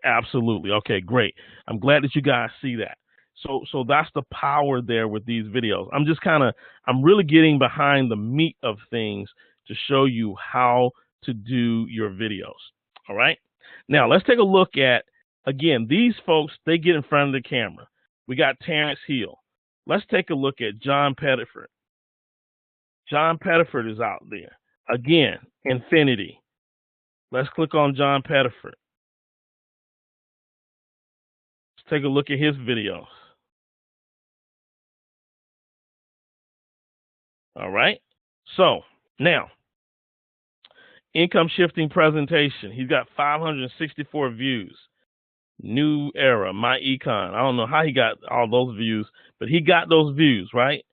absolutely. Okay, great. I'm glad that you guys see that. So that's the power there with these videos. I'm really getting behind the meat of things to show you how to do your videos. All right. Now let's take a look at, again, these folks, they get in front of the camera. We got Terrence Hill. Let's take a look at John Pettiford. John Pettiford is out there. Again, Infinity. Let's click on John Pettiford. Let's take a look at his videos. All right. So now, income shifting presentation. He's got 564 views. New era, my econ. I don't know how he got all those views, but he got those views, right?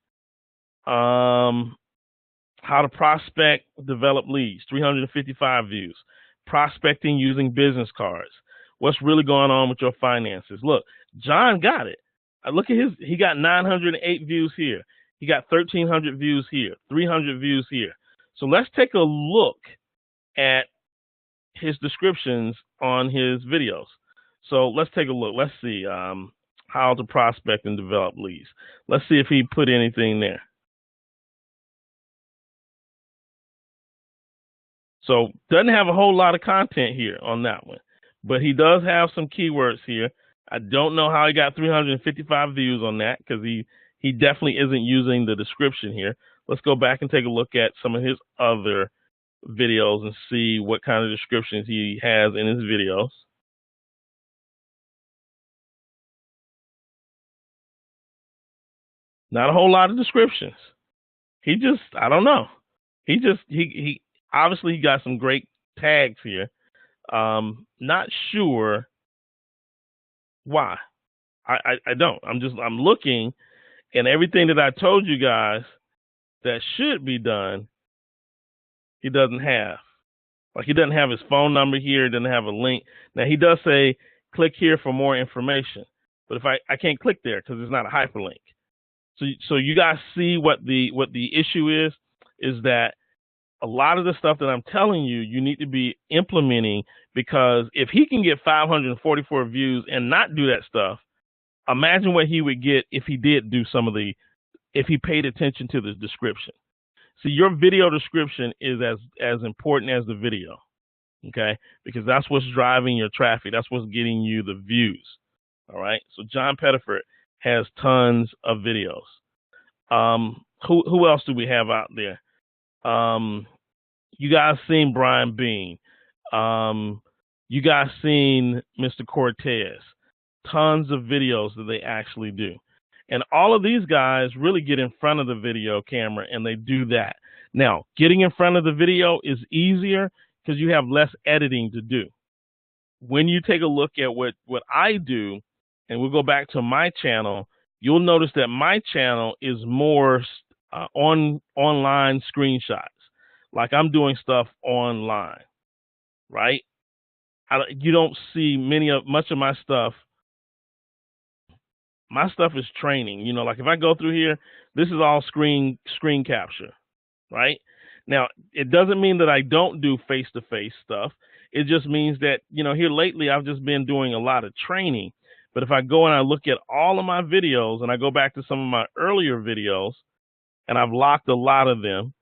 How to prospect, develop leads, 355 views. Prospecting using business cards. What's really going on with your finances? Look, John got it. Look at he got 908 views here. He got 1,300 views here, 300 views here. So let's take a look at his descriptions on his videos. So let's take a look. Let's see how to prospect and develop leads. Let's see if he put anything there. So doesn't have a whole lot of content here on that one, but he does have some keywords here. I don't know how he got 355 views on that because he definitely isn't using the description here. Let's go back and take a look at some of his other videos and see what kind of descriptions he has in his videos. Not a whole lot of descriptions. I don't know. He obviously got some great tags here. Not sure why. I don't. I'm looking, and everything that I told you guys that should be done, he doesn't have. Like, he doesn't have his phone number here, doesn't have a link. Now, he does say click here for more information, but if I can't click there because it's not a hyperlink. So you guys see what the issue is that a lot of the stuff that I'm telling you, you need to be implementing, because if he can get 544 views and not do that stuff, imagine what he would get if he did do if he paid attention to the description. See, your video description is as important as the video, okay? Because that's what's driving your traffic. That's what's getting you the views, all right? So John Pettiford has tons of videos. Who else do we have out there? You guys seen Brian Bean. You guys seen Mr. Cortez. Tons of videos that they actually do. And all of these guys really get in front of the video camera and they do that. Now, getting in front of the video is easier because you have less editing to do. When you take a look at what I do, and we'll go back to my channel, you'll notice that my channel is more online screenshots. Like, I'm doing stuff online, right? You don't see much of my stuff. My stuff is training. You know, like if I go through here, this is all screen capture, right? Now, it doesn't mean that I don't do face-to-face stuff. It just means that, you know, here lately I've just been doing a lot of training. But if I go and I look at all of my videos and I go back to some of my earlier videos, and I've locked a lot of them.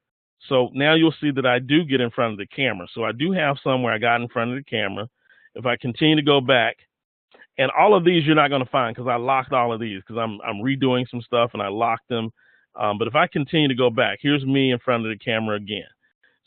So now you'll see that I do get in front of the camera. So I do have some where I got in front of the camera. If I continue to go back, and all of these you're not going to find because I locked all of these because I'm redoing some stuff and I locked them. But if I continue to go back, here's me in front of the camera again.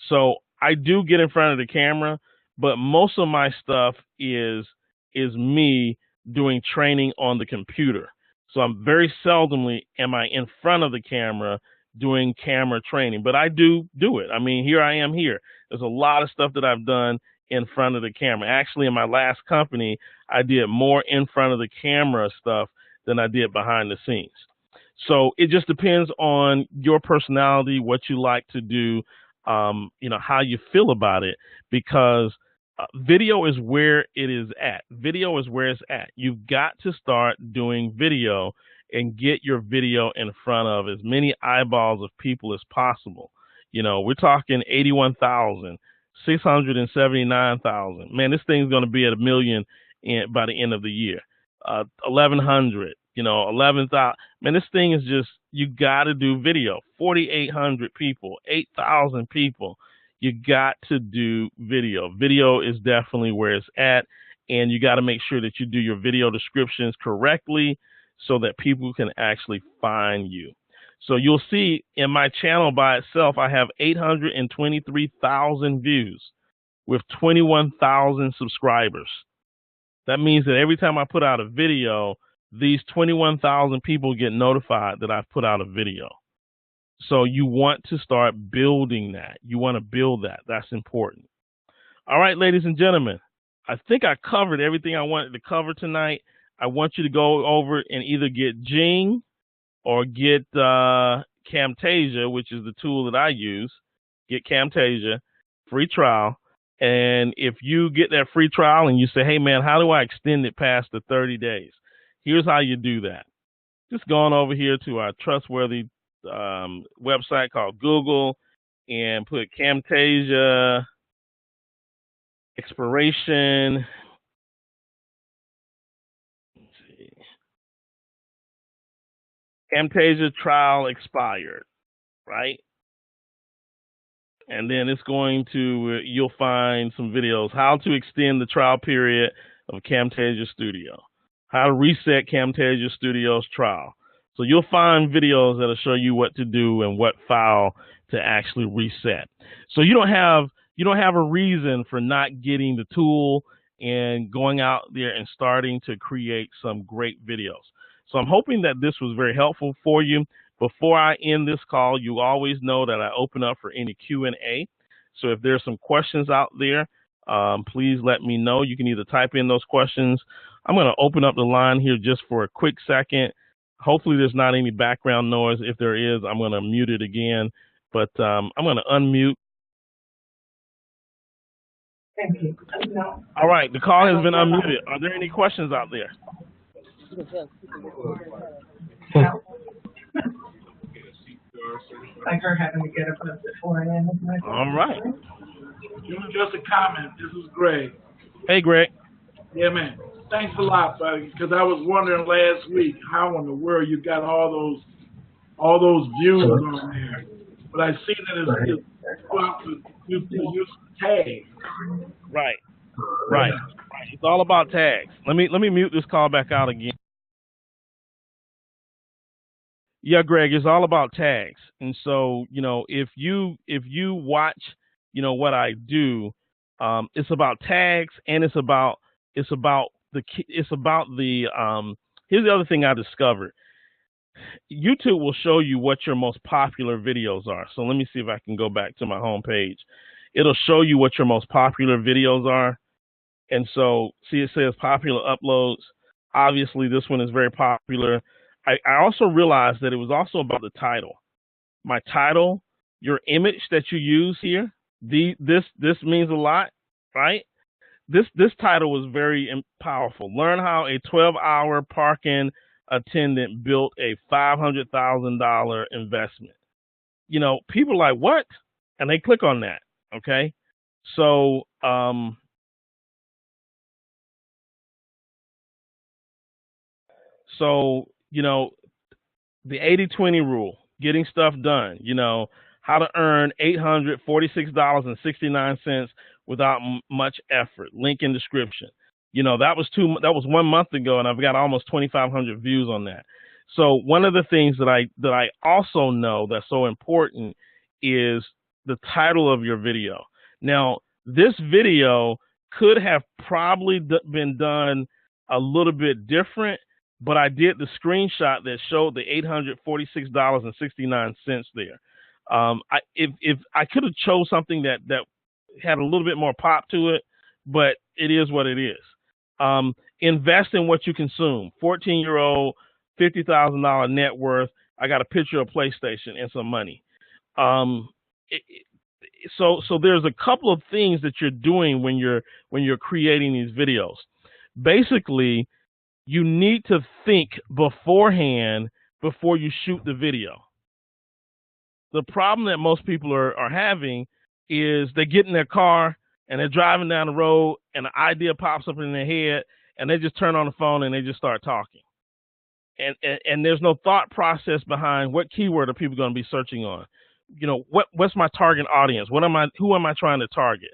So I do get in front of the camera, but most of my stuff is me doing training on the computer. So I'm very seldomly am I in front of the camera doing camera training, but I do it. I mean, here I am here. There's a lot of stuff that I've done in front of the camera. Actually, in my last company, I did more in front of the camera stuff than I did behind the scenes. So it just depends on your personality, what you like to do, you know, how you feel about it, because video is where it is at. Video is where it's at. You've got to start doing video and get your video in front of as many eyeballs of people as possible. You know, we're talking 81,000, 679,000. Man, this thing's going to be at 1 million by the end of the year. 1,100, you know, 11,000. Man, this thing is just, you got to do video. 4,800 people, 8,000 people. You got to do video. Video is definitely where it's at, and you got to make sure that you do your video descriptions correctly so that people can actually find you. So you'll see in my channel by itself, I have 823,000 views with 21,000 subscribers. That means that every time I put out a video, these 21,000 people get notified that I've put out a video. So you want to start building that. You want to build that. That's important. All right, ladies and gentlemen, I think I covered everything I wanted to cover tonight. I want you to go over and either get Jing or get Camtasia, which is the tool that I use. Get Camtasia, free trial. And if you get that free trial and you say, hey, man, how do I extend it past the 30 days? Here's how you do that. Just go on over here to our trustworthy website called Google and put Camtasia expiration. Let's see. Camtasia trial expired, right? And then it's going to, you'll find some videos, how to extend the trial period of Camtasia Studio, how to reset Camtasia Studio's trial. So you'll find videos that'll show you what to do and what file to actually reset. So you don't have a reason for not getting the tool and going out there and starting to create some great videos. So I'm hoping that this was very helpful for you. Before I end this call, you always know that I open up for any Q&A. So if there's some questions out there, please let me know. You can either type in those questions. I'm going to open up the line here just for a quick second. Hopefully there's not any background noise. If there is, I'm going to mute it again. But I'm going to unmute. Thank you. All right, the call has been unmuted. Are there any questions out there? No. Like her having to get up at 4 a.m. All right. Just a comment. This is Greg. Hey, Greg. Yeah, man. Thanks a lot, buddy. Because I was wondering last week how in the world you got all those views on there. But I see that it's well to use tags. Right. It's all about tags. Let me mute this call back out again. Yeah, Greg, it's all about tags. And so, you know, if you watch, you know, what I do, it's about tags, and it's about the here's the other thing I discovered. YouTube will show you what your most popular videos are. So let me see if I can go back to my home page. It'll show you what your most popular videos are. And so, see, it says popular uploads. Obviously, this one is very popular. I also realized that it was also about the title. My title, your image that you use here, this means a lot, right? This title was very powerful. Learn how a 12-hour parking attendant built a $500,000 investment. You know, people are like, what? And they click on that. Okay. So, you know, the 80-20 rule, getting stuff done, you know, how to earn $846.69 without much effort. Link in description. You know, that was 1 month ago, and I've got almost 2,500 views on that. So one of the things that I also know that's so important is the title of your video. Now, this video could have probably been done a little bit different, but I did the screenshot that showed the $846.69 there. If I could have chose something that had a little bit more pop to it, but it is what it is. Invest in what you consume. 14-year-old, $50,000 net worth. I got a picture of PlayStation and some money. So there's a couple of things that you're doing when you're creating these videos. Basically, you need to think beforehand before you shoot the video. The problem that most people are having is they get in their car and they're driving down the road and an idea pops up in their head and they just turn on the phone and they just start talking. And there's no thought process behind what keyword are people going to be searching on. You know, what's my target audience? Who am I trying to target?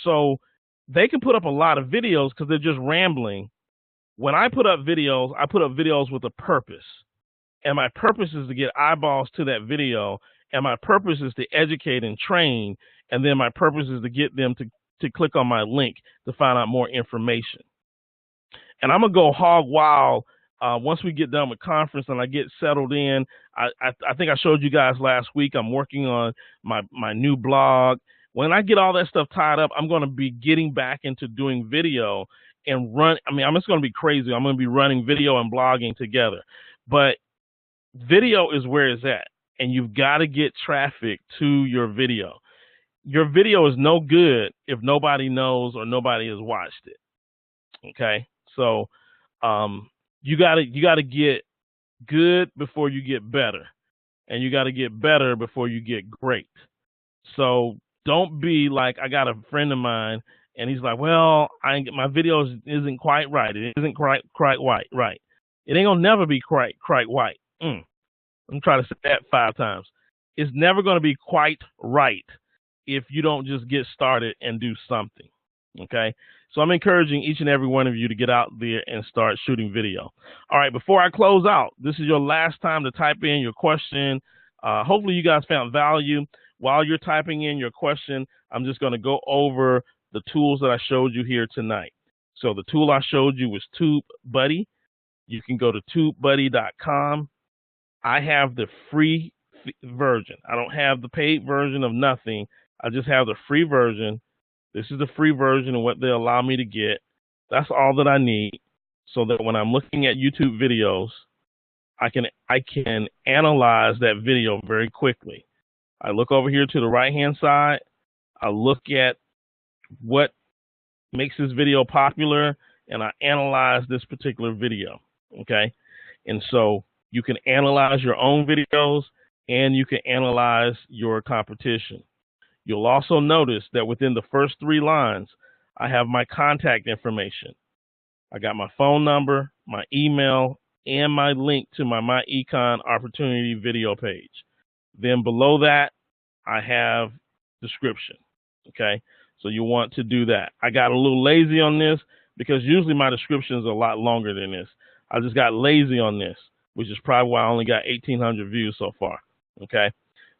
So they can put up a lot of videos because they're just rambling. When I put up videos with a purpose. And my purpose is to get eyeballs to that video. And my purpose is to educate and train. And then my purpose is to get them to click on my link to find out more information. And I'm going to go hog wild once we get done with conference and I get settled in. I think I showed you guys last week, I'm working on my new blog. When I get all that stuff tied up, I'm going to be getting back into doing video and I'm just going to be crazy. I'm going to be running video and blogging together. But video is where it's at. And you've got to get traffic to your video. Your video is no good if nobody knows or nobody has watched it. Okay? So you gotta get good before you get better. And you gotta get better before you get great. So don't be like, I got a friend of mine and he's like, well, my video isn't quite right. It isn't quite right. It ain't gonna never be quite white. I'm trying to say that 5 times. It's never going to be quite right if you don't just get started and do something. Okay? So I'm encouraging each and every one of you to get out there and start shooting video. All right, before I close out, this is your last time to type in your question. Hopefully you guys found value. While you're typing in your question, I'm just going to go over the tools that I showed you here tonight. So the tool I showed you was TubeBuddy. You can go to tubebuddy.com. I have the free version. I don't have the paid version of nothing. I just have the free version. This is the free version of what they allow me to get. That's all that I need so that when I'm looking at YouTube videos, I can analyze that video very quickly. I look over here to the right-hand side. I look at what makes this video popular, and I analyze this particular video, okay? And so you can analyze your own videos and you can analyze your competition. You'll also notice that within the first 3 lines, I have my contact information. I got my phone number, my email, and my link to my Econ Opportunity video page. Then below that, I have description. Okay, so you want to do that. I got a little lazy on this because usually my descriptions are a lot longer than this. I just got lazy on this, which is probably why I only got 1,800 views so far. Okay,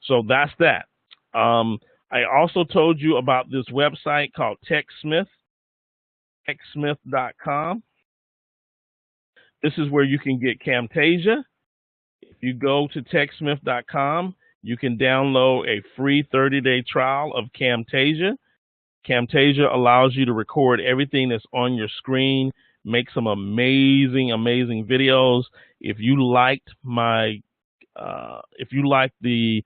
so that's that. I also told you about this website called TechSmith, techsmith.com. This is where you can get Camtasia. If you go to techsmith.com, you can download a free 30-day trial of Camtasia. Camtasia allows you to record everything that's on your screen, make some amazing, amazing videos. If you liked the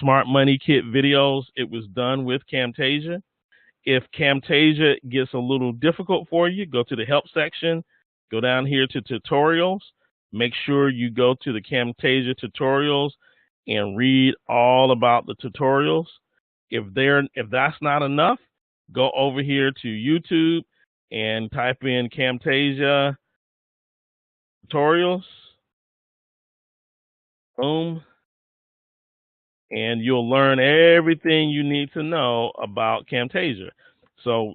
Smart Money Kit videos, it was done with Camtasia. If Camtasia gets a little difficult for you, go to the help section, go down here to tutorials. make sure you go to the Camtasia tutorials and read all about the tutorials. If that's not enough, go over here to YouTube and type in Camtasia tutorials. Boom. And you'll learn everything you need to know about Camtasia. So,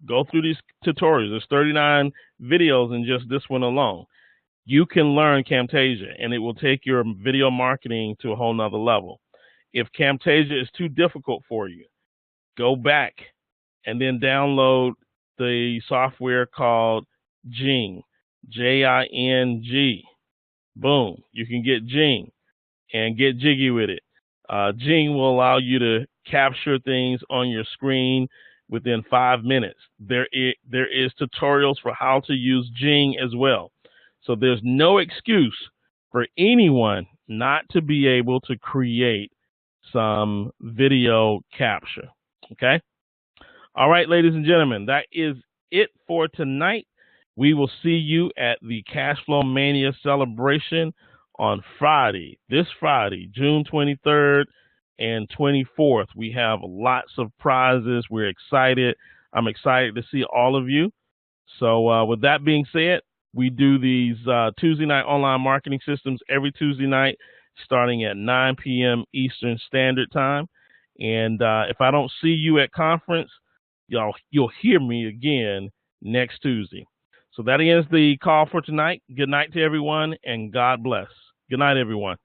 go through these tutorials. There's 39 videos in just this one alone. You can learn Camtasia, and it will take your video marketing to a whole nother level. If Camtasia is too difficult for you, go back and then download the software called Jing, Jing. Boom. You can get Jing and get jiggy with it. Jing will allow you to capture things on your screen within 5 minutes. There is tutorials for how to use Jing as well. So there's no excuse for anyone not to be able to create some video capture. Okay? All right, ladies and gentlemen, that is it for tonight. We will see you at the Cashflow Mania celebration on Friday, this Friday, June 23rd and 24th. We have lots of prizes. We're excited. I'm excited to see all of you. So with that being said, we do these Tuesday night online marketing systems every Tuesday night starting at 9 p.m. Eastern Standard Time. And if I don't see you at conference, you'll hear me again next Tuesday. So that ends the call for tonight. Good night to everyone, and God bless. Good night, everyone.